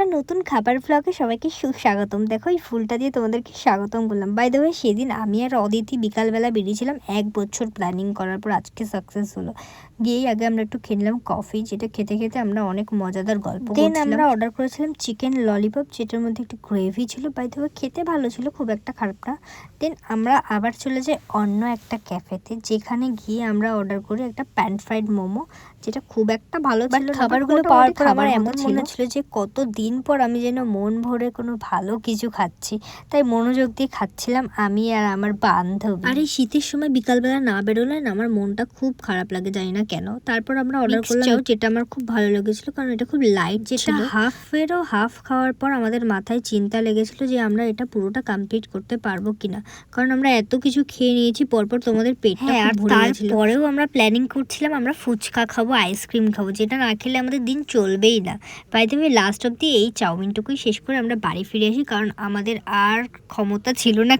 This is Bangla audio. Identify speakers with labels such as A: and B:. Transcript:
A: একটা নতুন খাবার ব্লগে সবাইকে সুস্বাগতম। দেখো এই ফুলটা দিয়ে তোমাদেরকে স্বাগতম করলাম। বাই দ্য ওয়ে সেদিন আমি আর অদিতি বিকালবেলা বেরিয়েছিলাম 1 বছর প্ল্যানিং করার পর আজকে সাকসেস হলো। গিয়েই আগে আমরা একটু খেয়ে নিলাম কফি, যেটা খেতে খেতে আমরা অনেক মজাদার গল্প করছিলাম। দেন আমরা অর্ডার করেছিলাম চিকেন ললিপপ, যেটার মধ্যে একটু গ্রেভি ছিল। বাই দ্য ওয়ে খেতে ভালো ছিল, খুব একটা খারাপ না। দেন আমরা আবার চলে যাই অন্য একটা ক্যাফেতে, যেখানে গিয়ে আমরা অর্ডার করি একটা প্যান ফ্রাইড মোমো, যেটা খুব একটা ভালো ছিল। খাবারগুলো পাওয়ার পর আমার এমন মনে হচ্ছিল যে কতদিন পর আমি যেন মন ভরে কোনো ভালো কিছু খাচ্ছি। তাই মনোযোগ দিয়ে খাচ্ছিলাম আমি আর আমার বান্ধবী। আর এই শীতের সময় বিকালবেলা না বেরোলে না আমার মনটা খুব খারাপ লাগে, জানি না কেন। তারপর আমরা অর্ডার করলাম, যেটা আমার খুব ভালো লেগেছিল কারণ এটা খুব লাইট, যেটা হাফেরও হাফ খাওয়ার পর আমাদের মাথায় চিন্তা লেগেছিল যে আমরা এটা পুরোটা কমপ্লিট করতে পারবো কিনা, কারণ আমরা এত কিছু খেয়ে নিয়েছি পরপর, তোমাদের পেটটা খুব ভরে গেছিল। তারপরেও আমরা প্ল্যানিং করছিলাম আমরা ফুচকা খাবো, আইসক্রিম খাবো, যেটা না খেলে আমাদের দিন চলবেই না। বাই দ্য ওয়ে লাস্ট অব্দি এই চাউমিনটুকুই শেষ করে আমরা বাড়ি ফিরে আসি, কারণ আমাদের আর ক্ষমতা ছিল না